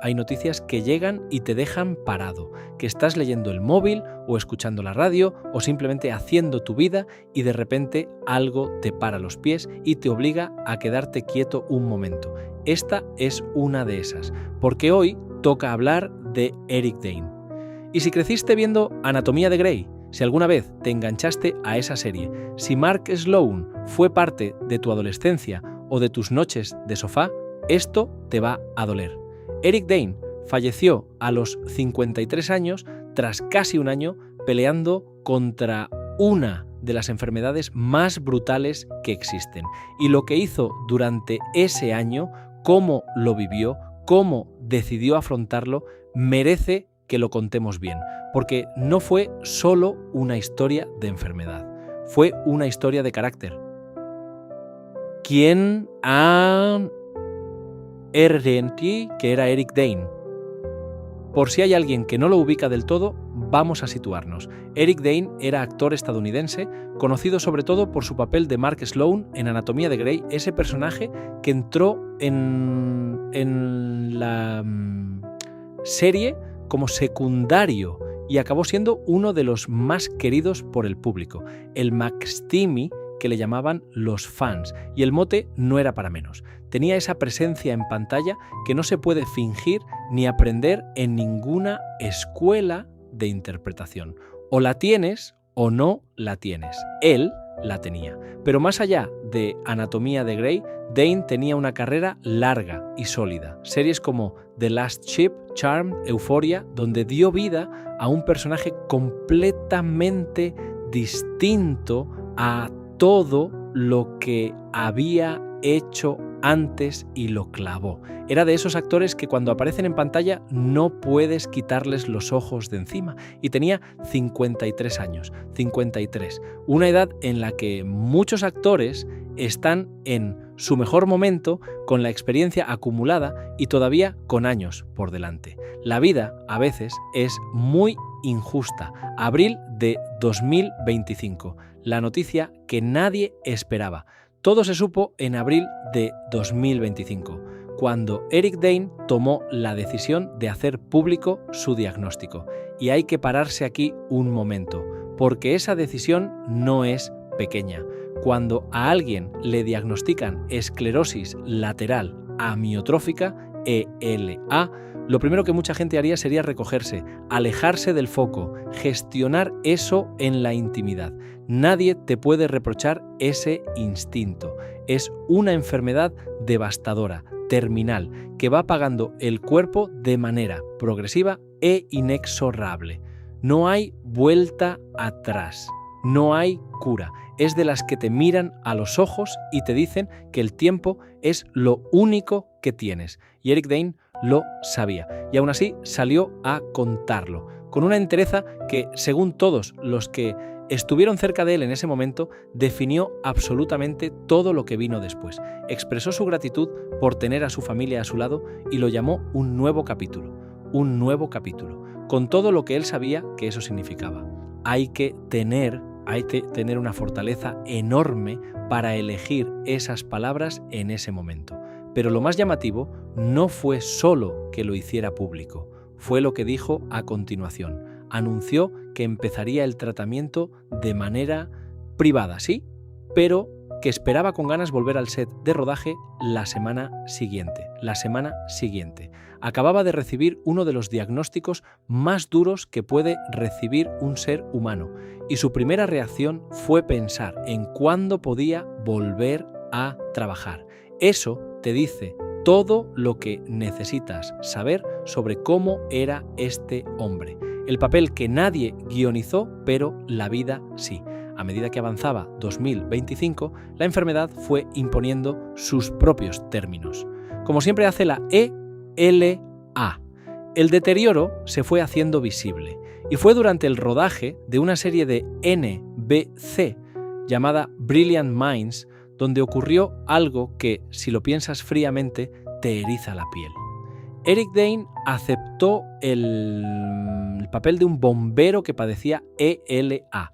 Hay noticias que llegan y te dejan parado, que estás leyendo el móvil o escuchando la radio o simplemente haciendo tu vida y de repente algo te para los pies y te obliga a quedarte quieto un momento. Esta es una de esas, porque hoy toca hablar de Eric Dane. Y si creciste viendo Anatomía de Grey, si alguna vez te enganchaste a esa serie, si Mark Sloan fue parte de tu adolescencia o de tus noches de sofá, esto te va a doler. Eric Dane falleció a los 53 años tras casi un año peleando contra una de las enfermedades más brutales que existen. Y lo que hizo durante ese año, cómo lo vivió, cómo decidió afrontarlo, merece que lo contemos bien, porque no fue solo una historia de enfermedad, fue una historia de carácter. ¿Quién que era Eric Dane? Por si hay alguien que no lo ubica del todo, vamos a situarnos. Eric Dane era actor estadounidense, conocido sobre todo por su papel de Mark Sloan en Anatomía de Grey, ese personaje que entró en la serie como secundario y acabó siendo uno de los más queridos por el público, el McSteamy, que le llamaban los fans, y el mote no era para menos. Tenía esa presencia en pantalla que no se puede fingir ni aprender en ninguna escuela de interpretación. O la tienes o no la tienes. Él la tenía. Pero más allá de Anatomía de Grey, Dane tenía una carrera larga y sólida. Series como The Last Ship, Charmed, Euphoria, donde dio vida a un personaje completamente distinto a todo lo que había hecho antes y lo clavó. Era de esos actores que cuando aparecen en pantalla no puedes quitarles los ojos de encima. Y tenía 53 años, 53. Una edad en la que muchos actores están en su mejor momento, con la experiencia acumulada y todavía con años por delante. La vida a veces es muy injusta. Abril de 2025. La noticia que nadie esperaba. Todo se supo en abril de 2025, cuando Eric Dane tomó la decisión de hacer público su diagnóstico. Y hay que pararse aquí un momento, porque esa decisión no es pequeña. Cuando a alguien le diagnostican esclerosis lateral amiotrófica, ELA, lo primero que mucha gente haría sería recogerse, alejarse del foco, gestionar eso en la intimidad. Nadie te puede reprochar ese instinto. Es una enfermedad devastadora, terminal, que va apagando el cuerpo de manera progresiva e inexorable. No hay vuelta atrás, no hay cura. Es de las que te miran a los ojos y te dicen que el tiempo es lo único que tienes. Y Eric Dane lo sabía, y aún así salió a contarlo, con una entereza que, según todos los que estuvieron cerca de él en ese momento, definió absolutamente todo lo que vino después. Expresó su gratitud por tener a su familia a su lado y lo llamó un nuevo capítulo, con todo lo que él sabía que eso significaba. Hay que tener una fortaleza enorme para elegir esas palabras en ese momento. Pero lo más llamativo no fue solo que lo hiciera público, fue lo que dijo a continuación. Anunció que empezaría el tratamiento de manera privada, sí, pero que esperaba con ganas volver al set de rodaje la semana siguiente. Acababa de recibir uno de los diagnósticos más duros que puede recibir un ser humano, y su primera reacción fue pensar en cuándo podía volver a trabajar. Eso te dice todo lo que necesitas saber sobre cómo era este hombre. El papel que nadie guionizó, pero la vida sí. A medida que avanzaba 2025, la enfermedad fue imponiendo sus propios términos. Como siempre hace la ELA. El deterioro se fue haciendo visible y fue durante el rodaje de una serie de NBC llamada Brilliant Minds donde ocurrió algo que, si lo piensas fríamente, te eriza la piel. Eric Dane aceptó el papel de un bombero que padecía ELA,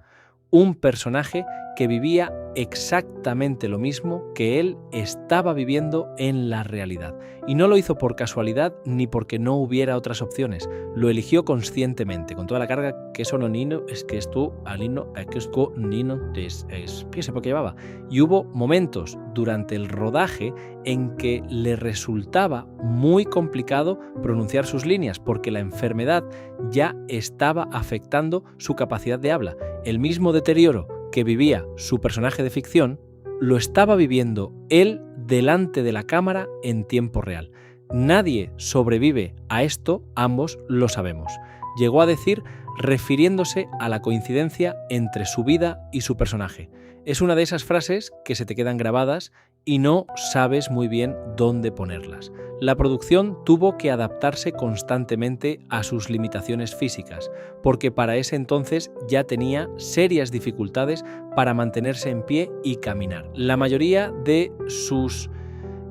un personaje que vivía exactamente lo mismo que él estaba viviendo en la realidad. Y no lo hizo por casualidad ni porque no hubiera otras opciones. Lo eligió conscientemente, con toda la carga que eso no nino, es que esto alino, que esto nino, piense porque llevaba. Y hubo momentos durante el rodaje en que le resultaba muy complicado pronunciar sus líneas porque la enfermedad ya estaba afectando su capacidad de habla. El mismo deterioro que vivía su personaje de ficción, lo estaba viviendo él delante de la cámara en tiempo real. Nadie sobrevive a esto, ambos lo sabemos. Llegó a decir, refiriéndose a la coincidencia entre su vida y su personaje. Es una de esas frases que se te quedan grabadas y no sabes muy bien dónde ponerlas. La producción tuvo que adaptarse constantemente a sus limitaciones físicas, porque para ese entonces ya tenía serias dificultades para mantenerse en pie y caminar. La mayoría de sus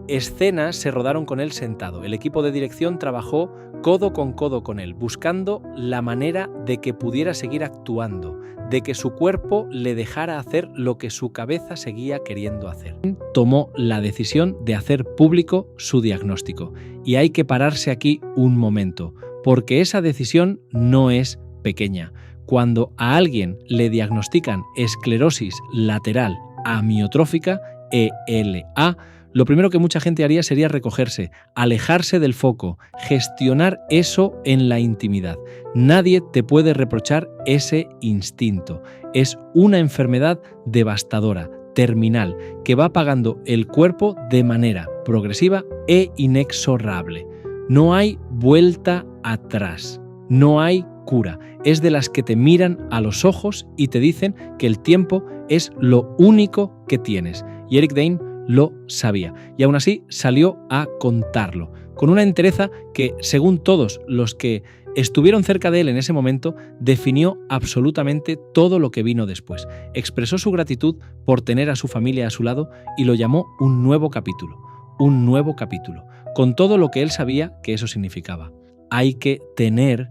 escenas se rodaron con él sentado. El equipo de dirección trabajó codo con él, buscando la manera de que pudiera seguir actuando, de que su cuerpo le dejara hacer lo que su cabeza seguía queriendo hacer. Tomó la decisión de hacer público su diagnóstico. Y hay que pararse aquí un momento, porque esa decisión no es pequeña. Cuando a alguien le diagnostican esclerosis lateral amiotrófica, ELA, lo primero que mucha gente haría sería recogerse, alejarse del foco, gestionar eso en la intimidad. Nadie te puede reprochar ese instinto. Es una enfermedad devastadora, terminal, que va apagando el cuerpo de manera progresiva e inexorable. No hay vuelta atrás, no hay cura. Es de las que te miran a los ojos y te dicen que el tiempo es lo único que tienes. Y Eric Dane lo sabía, y aún así salió a contarlo, con una entereza que, según todos los que estuvieron cerca de él en ese momento, definió absolutamente todo lo que vino después. Expresó su gratitud por tener a su familia a su lado y lo llamó un nuevo capítulo, con todo lo que él sabía que eso significaba. Hay que tener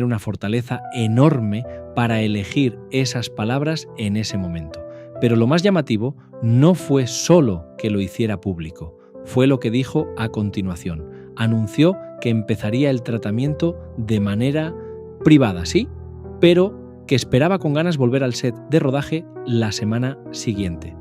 una fortaleza enorme para elegir esas palabras en ese momento. Pero lo más llamativo no fue solo que lo hiciera público, fue lo que dijo a continuación. Anunció que empezaría el tratamiento de manera privada, sí, pero que esperaba con ganas volver al set de rodaje la semana siguiente.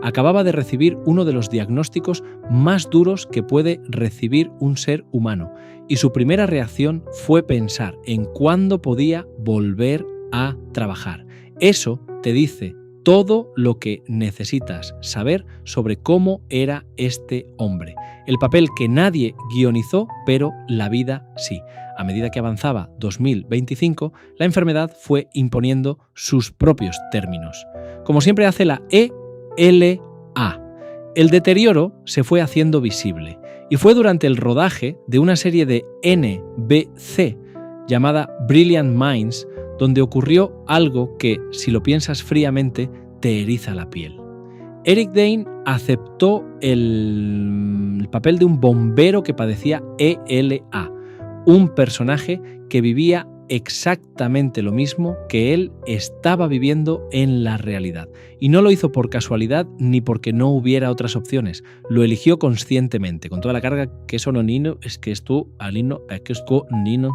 Acababa de recibir uno de los diagnósticos más duros que puede recibir un ser humano, y su primera reacción fue pensar en cuándo podía volver a trabajar. Eso te dice todo lo que necesitas saber sobre cómo era este hombre. El papel que nadie guionizó, pero la vida sí. A medida que avanzaba 2025, la enfermedad fue imponiendo sus propios términos. Como siempre hace la ELA. El deterioro se fue haciendo visible y fue durante el rodaje de una serie de NBC llamada Brilliant Minds donde ocurrió algo que, si lo piensas fríamente, te eriza la piel. Eric Dane aceptó el papel de un bombero que padecía ELA, un personaje que vivía exactamente lo mismo que él estaba viviendo en la realidad. Y no lo hizo por casualidad ni porque no hubiera otras opciones. Lo eligió conscientemente, con toda la carga que eso no nino, es que esto alino, que esto nino,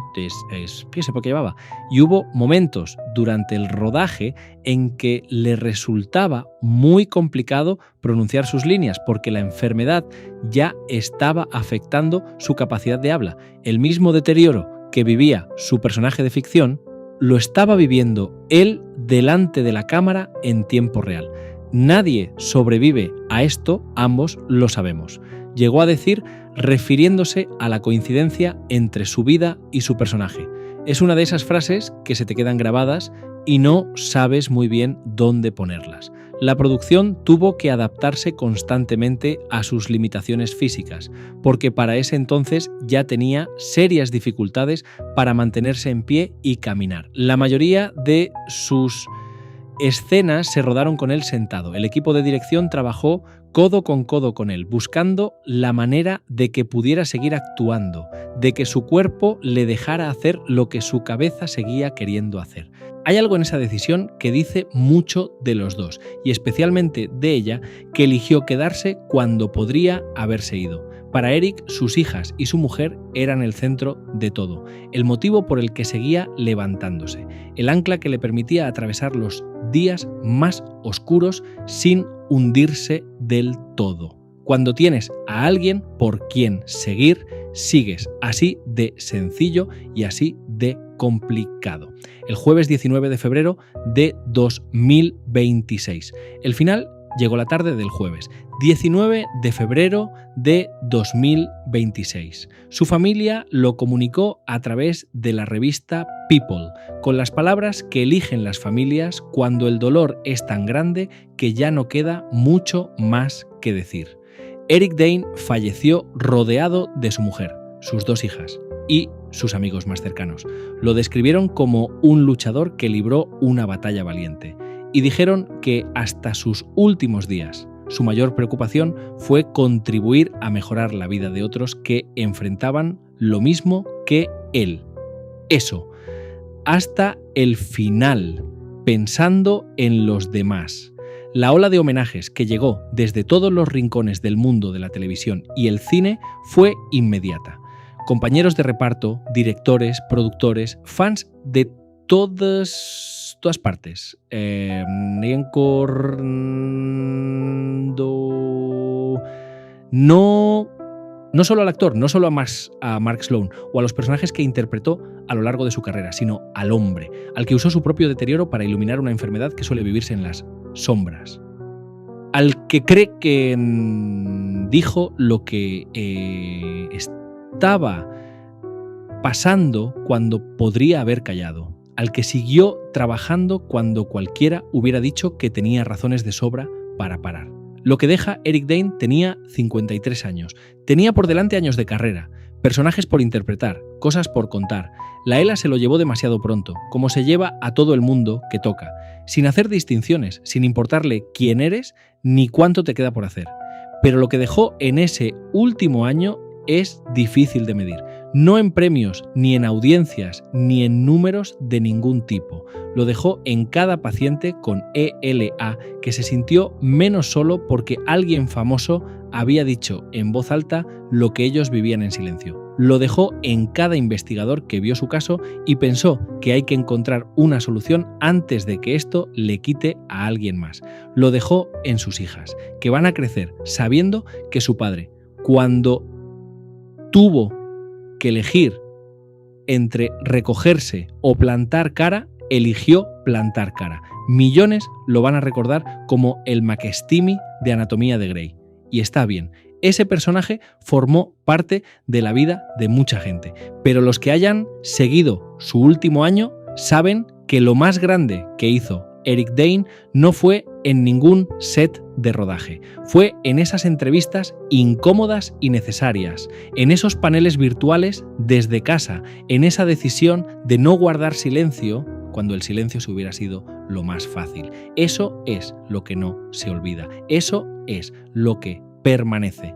piense porque llevaba. Y hubo momentos durante el rodaje en que le resultaba muy complicado pronunciar sus líneas porque la enfermedad ya estaba afectando su capacidad de habla. El mismo deterioro que vivía su personaje de ficción, lo estaba viviendo él delante de la cámara en tiempo real. Nadie sobrevive a esto, ambos lo sabemos. Llegó a decir, refiriéndose a la coincidencia entre su vida y su personaje. Es una de esas frases que se te quedan grabadas y no sabes muy bien dónde ponerlas. La producción tuvo que adaptarse constantemente a sus limitaciones físicas, porque para ese entonces ya tenía serias dificultades para mantenerse en pie y caminar. La mayoría de sus escenas se rodaron con él sentado. El equipo de dirección trabajó codo con él, buscando la manera de que pudiera seguir actuando, de que su cuerpo le dejara hacer lo que su cabeza seguía queriendo hacer. Hay algo en esa decisión que dice mucho de los dos, y especialmente de ella, que eligió quedarse cuando podría haberse ido. Para Eric, sus hijas y su mujer eran el centro de todo, el motivo por el que seguía levantándose, el ancla que le permitía atravesar los días más oscuros sin hundirse del todo. Cuando tienes a alguien por quien seguir, sigues, así de sencillo y así de complicado. El jueves 19 de febrero de 2026. El final llegó la tarde del jueves, 19 de febrero de 2026. Su familia lo comunicó a través de la revista People, con las palabras que eligen las familias cuando el dolor es tan grande que ya no queda mucho más que decir. Eric Dane falleció rodeado de su mujer, sus 2 hijas y sus amigos más cercanos. Lo describieron como un luchador que libró una batalla valiente y dijeron que hasta sus últimos días su mayor preocupación fue contribuir a mejorar la vida de otros que enfrentaban lo mismo que él. Eso, hasta el final, pensando en los demás. La ola de homenajes que llegó desde todos los rincones del mundo de la televisión y el cine fue inmediata. Compañeros de reparto, directores, productores, fans de todas partes. No solo al actor, no solo a Mark Sloan o a los personajes que interpretó a lo largo de su carrera, sino al hombre, al que usó su propio deterioro para iluminar una enfermedad que suele vivirse en las sombras. Al que cree que dijo lo que estaba pasando cuando podría haber callado. Al que siguió trabajando cuando cualquiera hubiera dicho que tenía razones de sobra para parar. Lo que deja Eric Dane tenía 53 años. Tenía por delante años de carrera, personajes por interpretar, cosas por contar. La ELA se lo llevó demasiado pronto, como se lleva a todo el mundo que toca, sin hacer distinciones, sin importarle quién eres ni cuánto te queda por hacer. Pero lo que dejó en ese último año es difícil de medir. No en premios, ni en audiencias, ni en números de ningún tipo. Lo dejó en cada paciente con ELA que se sintió menos solo porque alguien famoso había dicho en voz alta lo que ellos vivían en silencio. Lo dejó en cada investigador que vio su caso y pensó que hay que encontrar una solución antes de que esto le quite a alguien más. Lo dejó en sus hijas, que van a crecer sabiendo que su padre, cuando tuvo que elegir entre recogerse o plantar cara, eligió plantar cara. Millones lo van a recordar como el McSteamy de Anatomía de Grey. Y está bien, ese personaje formó parte de la vida de mucha gente, pero los que hayan seguido su último año saben que lo más grande que hizo Eric Dane no fue en ningún set de rodaje, fue en esas entrevistas incómodas y necesarias, en esos paneles virtuales desde casa, en esa decisión de no guardar silencio cuando el silencio se hubiera sido lo más fácil. Eso es lo que no se olvida, eso es lo que permanece.